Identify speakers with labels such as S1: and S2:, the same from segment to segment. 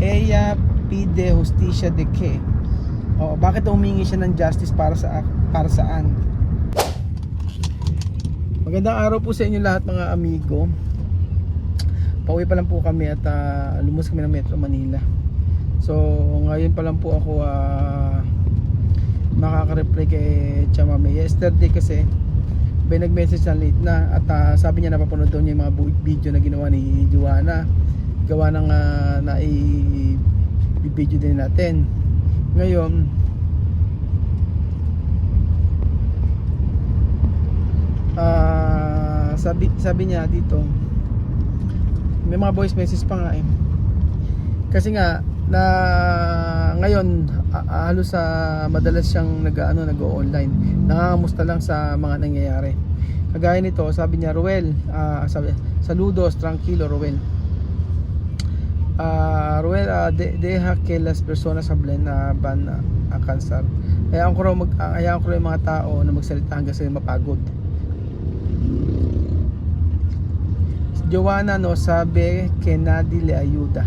S1: Ella pide justicia de que? Bakit humingi siya ng justice para saan? Magandang araw po sa inyo lahat mga amigo. Pauwi pa lang po kami at lumos kami ng Metro Manila. So ngayon pa lang po ako makaka-reply kay Chamame. Yesterday kasi may nag-message na late na at sabi niya napapanood daw niya yung mga video na ginawa ni Joanna. Gawa ng i-video din natin. Ngayon sabi niya dito, may mga voice message pa nga kasi nga na ngayon halos madalas siyang nag-online, nangangamusta lang sa mga nangyayari. Kagaya nito, sabi niya, Ruel, saludos, tranquilo Ruel. Ruel, deja que las personas hablen van a cansar. Hayaan ko raw yung mga tao na magsalita hanggang sila mapagod. Joanna no sabi que nadie le ayuda.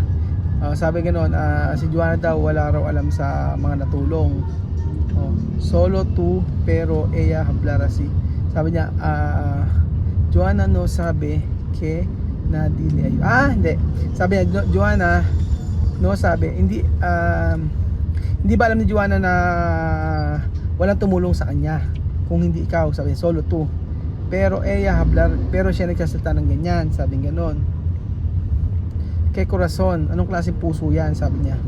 S1: Sabi ganoon, si Joanna daw wala raw alam sa mga natulong. Solo tú pero ella hablar así. Sabi niya, Joanna no sabe que nadie le ayuda. Hindi. Sabi niya, Joanna no sabi, hindi ba alam ni Joanna na walang tumulong sa kanya kung hindi ikaw, sabi niya, solo tú. Pero ella hablar, pero siya nagsasalita ng ganyan, sabi ganoon. Kay corazon, anong klaseng puso yan, sabi niya.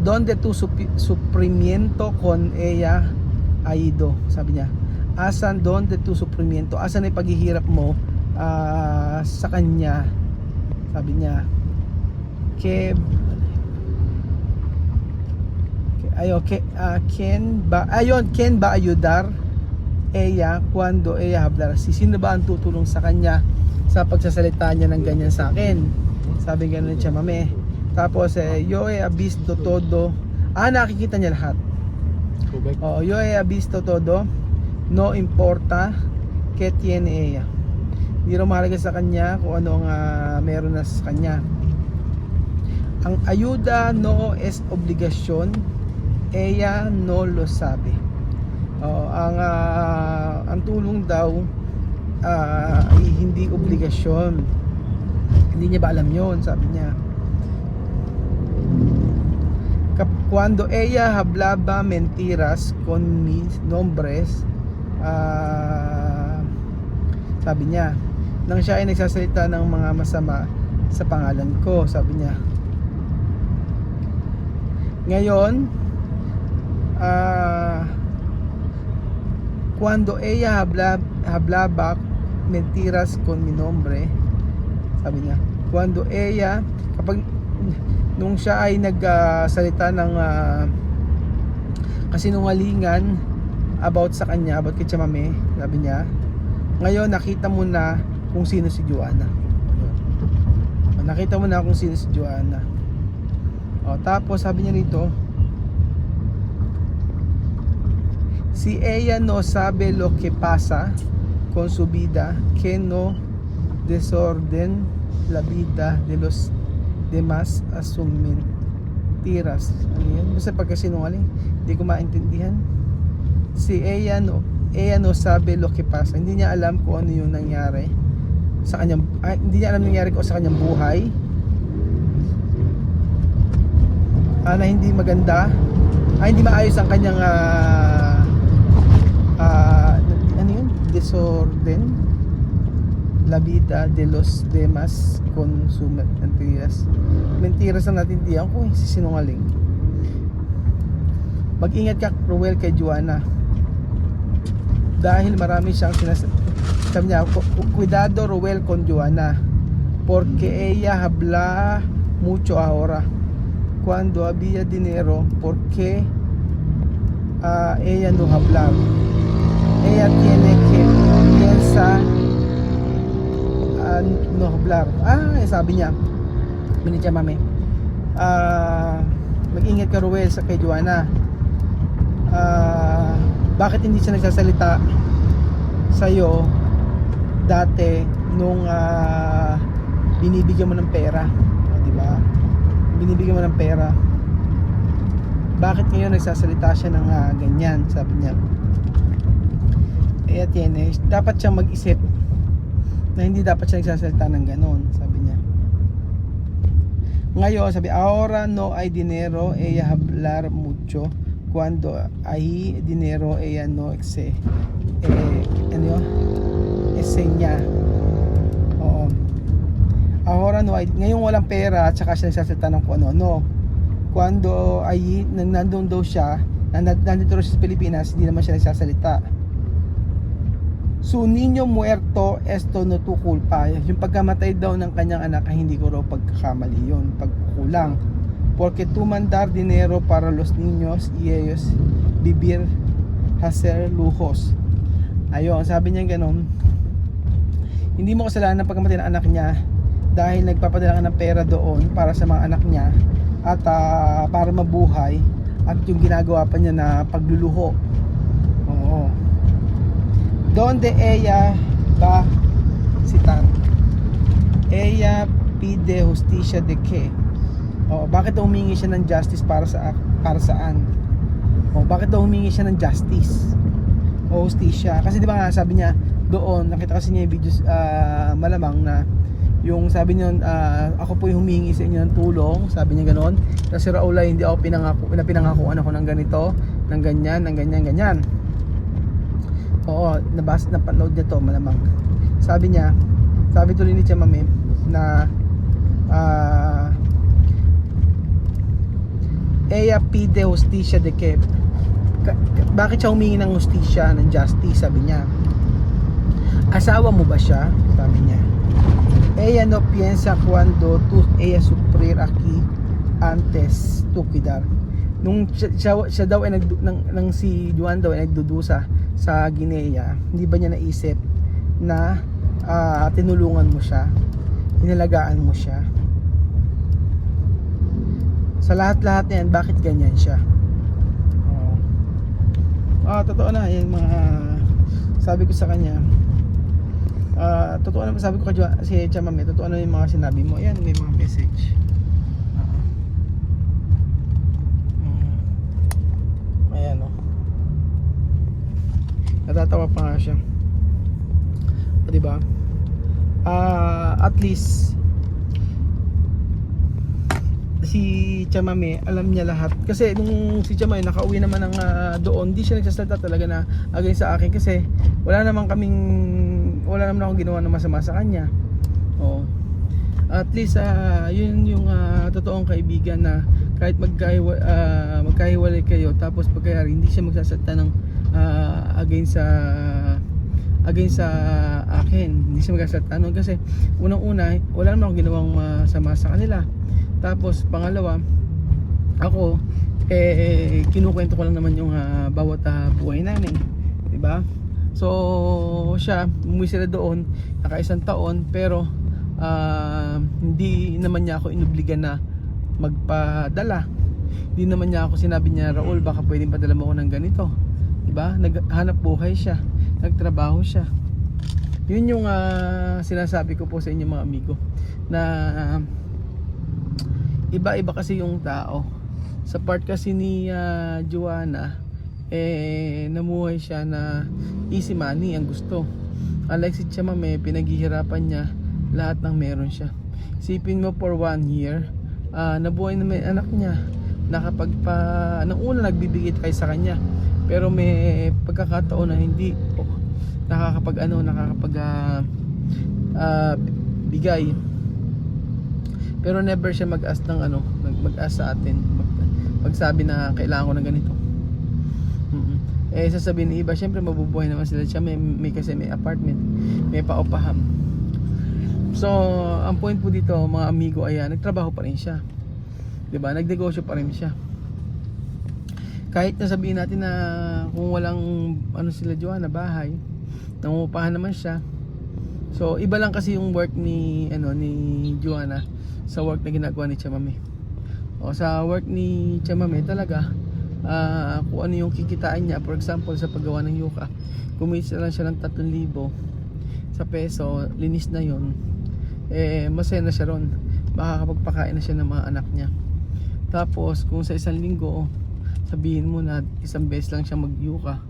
S1: Donde tu sufrimiento con ella ha ido, sabi niya. Asan donde tu sufrimiento, asan ay paghihirap mo sa kanya, sabi niya. Ken ba ayudar ella cuando ella hablar? Sino ba ang tutulong sa kanya sa pagsasalita niya ng ganyan sa akin? Sabi gano'n ni Chamame. Tapos yo he visto todo. Nakikita niya lahat. Yo he visto todo. No importa que tiene ella. Hindi raw mahalaga sa kanya kung ano ang meron na sa kanya. Ang ayuda no es obligasyon. Ella no lo sabe. Ang tulong daw ay hindi obligasyon. Hindi niya ba alam yon, sabi niya. Cuando ella hablaba mentiras con mis nombres, sabi niya, nang siya ay nagsasalita ng mga masama sa pangalan ko, sabi niya. Ngayon cuando ella hablaba mentiras con mi nombre, sabi niya, cuando ella, kapag nung siya ay nagsalita ng kasinungalingan about sa kanya, about kay Chamame, sabi niya, ngayon nakita mo na kung sino si Joanna. Nakita mo na kung sino si Joanna. Tapos sabi niya rito, si ella no sabe lo que pasa con su vida, que no desorden la vida de los demás asumen mentiras. Ano yan? Basta pagkasinungaling, hindi ko maintindihan. Si ella no sabe lo que pasa. Hindi niya alam kung ano yung nangyari sa kanyang, hindi niya alam nangyari ko sa kanyang buhay, na hindi maganda, hindi maayos ang kanyang ano yun? Desorden la vida de los demás consume mentiras. Mentiras ang natindihan ko, sinungaling. Mag-ingat ka, Ruel, kay Joanna, dahil marami siyang sabi niya, cuidado Ruel con Joanna porque ella habla mucho ahora. Cuando había dinero, porque ella no hablar. Ella tiene que piensa no hablar. Sabi niya, binitya mami, mag-ingat ka Ruel sa kay Joanna. Bakit hindi siya nagsasalita sa'yo dati nung binibigyan mo ng pera, di ba? binibigyan mo ng pera, bakit ngayon nagsasalita siya ng ganyan, sabi niya. At yan dapat siyang mag-isip na hindi dapat siya nagsasalita ng ganon, sabi niya. Ngayon, sabi, ahora no hay dinero, ella hablar mucho. Cuando hay dinero, ella no ano yun? Esenya. Oo. Ahora no hay, ngayon walang pera at saka siya nagsasalita ng kung ano. No. Cuando ay nandun daw siya, nandito siya sa Pilipinas, hindi naman siya nagsasalita. Su niño muerto esto no tu culpa. Yung pagkamatay daw ng kanyang anak ay hindi ko raw pagkakamali yun, pagkukulang. Porque tu mandar dinero para los niños y ellos vivir hacer lujos. Ayun, sabi niya gano'n. Hindi mo kasalanan ng pagkamatay ng anak niya dahil nagpapadala ka ng pera doon para sa mga anak niya at para mabuhay, at yung ginagawa pa niya na pagluluho. Oo. Donde ella va citar? Ella pide justicia de qué? Bakit daw humingi siya ng justice para saan? Bakit daw humingi siya ng justice o justicia? Kasi di ba nga sabi niya doon, nakita kasi niya yung videos, malamang na yung sabi niya, ako po yung humingi sa inyo ng tulong, sabi niya ganoon. Kasi Raul ay hindi ako pinangakuan ako ng ganito, ng ganyan, ng ganyan. Oo, napanood niya to malamang. Sabi niya, sabi tuloy ni Chamame na ella pide justicia de que, bakit siya humingi ng justicia, ng justice, sabi niya. Asawa mo ba siya? Sabi niya. Ella no piensa cuando tú ella sufrir aquí antes tu cuidar. Nung siya daw ay nang si Juan daw ay nagdudusa sa Guinea, hindi ba niya naisip na tinulungan mo siya, inalagaan mo siya? Sa lahat-lahat na yan, bakit ganyan siya? Totoo na yung mga sabi ko sa kanya. Totoo na, sabi ko si Chamame, totoo na yung mga sinabi mo. Yan, may mga message. Ayan o. Natatawa pa nga siya. Diba? At least si Chamame alam niya lahat, kasi nung si Chamame nakauwi naman ng doon, di siya nagsasalita talaga na against sa akin, kasi wala naman akong ginawa na masama sa kanya. At least yun yung totoong kaibigan, na kahit magkahiwalay kayo, tapos pagkayari hindi siya magsasalita ng against sa akin, hindi siya magsasalita kasi unang-una wala naman akong ginawang masama sa kanila. Tapos pangalawa, ako kinukwento ko lang naman yung bawat buhay namin, di ba? So siya, umuwi sila doon, naka-1 taon, pero hindi naman niya ako inobligan na magpadala. Hindi naman niya ako sinabi niya, Raul, baka pwedeng padala mo ako ng ganito, di ba? Naghanap buhay siya, nagtrabaho siya. Yun yung sinasabi ko po sa inyo mga amigo, na iba-iba kasi yung tao. Sa part kasi ni Joanna, namuhay siya na easy money ang gusto. Unlike si Chamame, pinaghihirapan niya lahat ng meron siya. Isipin mo, for 1 year, nabuhay na may anak niya, nung una nagbibigay tayo sa kanya, pero may pagkakataon na hindi bigay. Pero never siya mag-ask ng mag-ask sa atin, pagsabi na kailangan ko ng ganito. Sasabihin ng iba, syempre mabubuhay naman sila siya, kasi may apartment, may paupahan. So ang point po dito mga amigo ay nagtrabaho pa rin siya, diba? Nagnegosyo pa rin siya. Kahit nasabihin natin na kung walang sila Joanna bahay, nangungupahan naman siya. So iba lang kasi yung work ni Joanna sa work na ginagawa ni Chamame. Sa work ni Chamame talaga, kung ano yung kikitain niya, for example sa paggawa ng yuka, kumita lang siya ng 3,000 sa peso, linis na yon, masaya na siya ron. makakapagpakain na siya ng mga anak niya. Tapos kung sa isang linggo, sabihin mo na isang beses lang siya magyuka,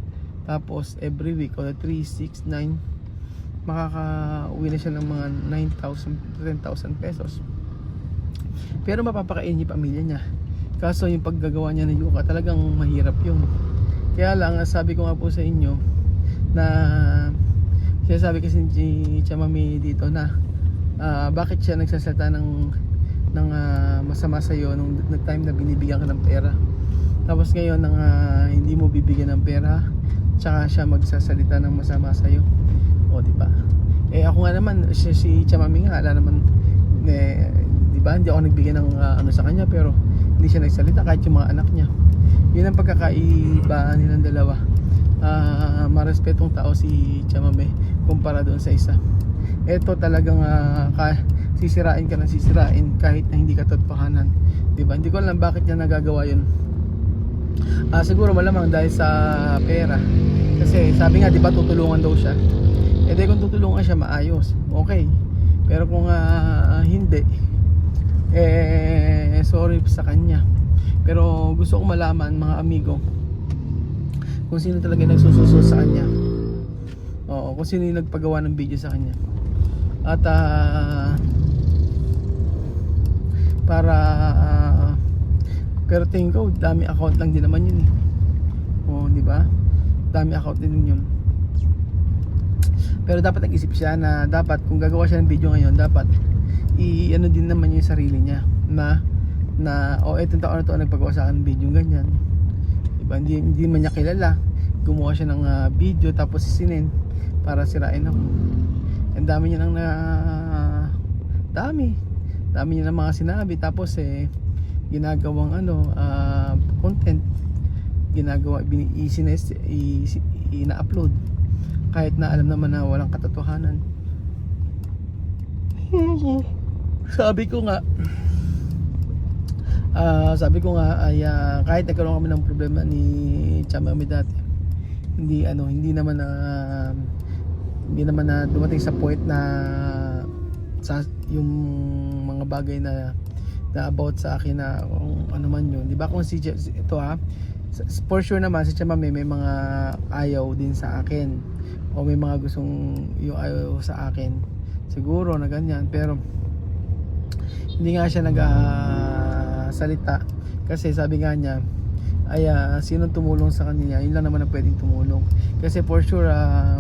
S1: tapos every week o 3, 6, 9, makaka-uwi na siya ng mga 9,000 to 10,000 pesos. Pero mapapakain niya yung pamilya niya. Kaso yung paggagawa niya ng yuka, talagang mahirap yun. Kaya lang, sabi ko nga po sa inyo na sinasabi kasi ni Chamami dito na bakit siya nagsasalita ng masama sa'yo nung time na binibigyan ka ng pera. Tapos ngayon nang hindi mo bibigyan ng pera, tsaka siya magsasalita ng masama sa'yo. O di ba? Ako nga naman, si Chamami nga, ala naman, di ba? Hindi ako nagbigay ng ano sa kanya, pero hindi siya nagsalita kahit yung mga anak niya. Yun ang pagkakaiba nilang dalawa. Marespetong tao si Chamame kumpara doon sa isa. Ito talagang sisirain ka na sisirain kahit na hindi ka totohanan, diba? Hindi ko alam bakit niya nagagawa yun. Siguro malamang dahil sa pera, kasi sabi nga diba tutulungan daw siya. Di kung tutulungan siya maayos, okay. Pero kung hindi, sorry sa kanya. Pero gusto kong malaman, mga amigo, kung sino talaga nagsususo sa kanya. Oo, kung sino yung nagpagawa ng video sa kanya. At para pero tingin ko dami account lang din naman yun. Oo, di ba? Dami account din yun. Pero dapat nag-isip siya na dapat kung gagawa siya ng video ngayon, dapat i-ano din naman yung sarili niya na etong taon na to nagpagawa sa akin ng video ganyan. Diba? Hindi man niya kilala, gumawa siya ng video tapos sisinin para sirain ako. Ang dami niya nang dami niya ng mga sinabi, tapos ginagawang content, ginagawa, ina-upload kahit na alam naman na walang katotohanan. Sabi ko nga ay kahit nagkaroon kami ng problema ni Chamami dati, hindi naman na dumating sa point na sa yung mga bagay na about sa akin na kung ano man yun, di ba? Kung ito for sure naman si Chamami may mga ayaw din sa akin, o may mga gustong yung ayaw sa akin siguro na ganyan, pero hindi nga siya salita kasi sabi nga niya ay sinong tumulong sa kanya, yun lang naman ang pwedeng tumulong. Kasi for sure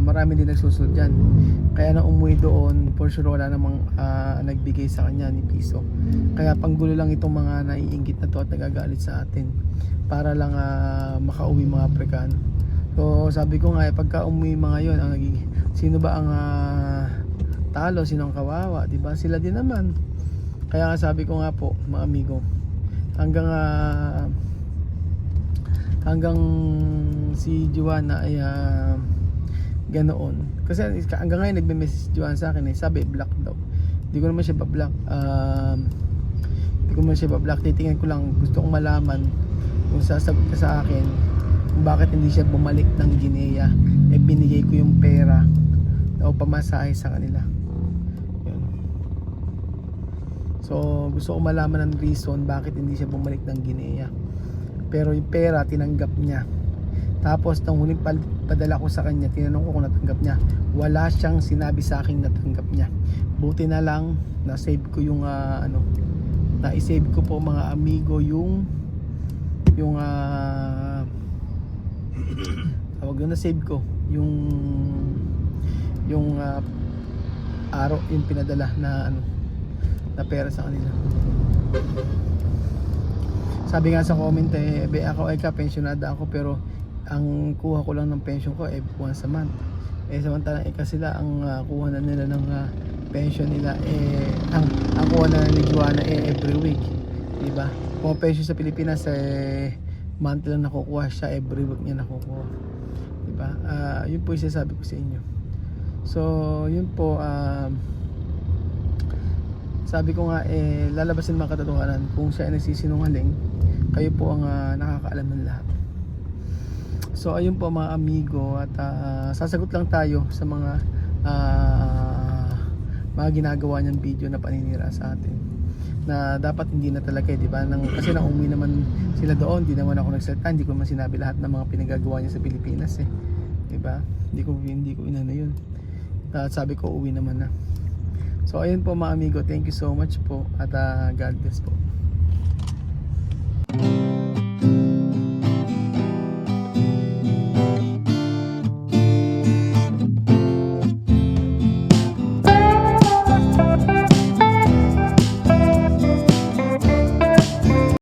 S1: marami din nagsusunod dyan, kaya nang umuwi doon for sure wala namang nagbigay sa kanya ni piso. Kaya panggulo lang itong mga naiinggit na to at nagagalit sa atin para lang makauwi mga Afrikano. So sabi ko nga pagka umuwi mga yon, ang nagiging sino ba ang talo, sino ang kawawa, diba? Sila din naman. Kaya nga sabi ko nga po mga amigo, hanggang si Joanna ay ganoon. Kasi hanggang ngayon nagme-message si Joanna sa akin, sabi block daw. Hindi ko naman siya ba-block. Titingnan ko lang, gusto kong malaman kung sasagot ka sa akin kung bakit hindi siya bumalik ng Guinea. Binigay ko yung pera o pamasahe sa kanila. Yun. So gusto kong malaman ang reason bakit hindi siya bumalik ng Guinea. Pero yung pera tinanggap niya. Tapos nung huling padala ko sa kanya, tinanong ko kung natanggap niya, wala siyang sinabi sa akin natanggap niya. Buti na lang na-save ko yung na-save ko po mga amigo yung tawag yun, na-save ko yung araw yung pinadala na na pera sa kanila. Sabi nga sa comment ako ay pensionada ako, pero ang kuha ko lang ng pension ko once a month. Samantalang sila ang kuha na nila ng pension nila ang kuha na ni Joanna every week, di ba? Kung pension sa Pilipinas monthly lang nakukuha, siya every week niya nakukuha, di ba? Yun po yung sinasabi ko sa inyo. So yun po, sabi ko nga lalabasin mga katotohanan. Kung siya ay nagsisinungaling, kayo po ang nakakaalam ng lahat. So ayun po mga amigo, at sasagot lang tayo sa mga ginagawa niyang video na paninira sa atin. na dapat hindi na talaga, di ba? Kasi nang umuwi naman sila doon, hindi naman ako nagsalita, hindi ko man sinabi lahat ng mga pinagagawa niya sa Pilipinas eh. Di ba? Hindi ko inano yun. At sabi ko uwi naman na. So ayun po mga amigo, thank you so much po at God bless po.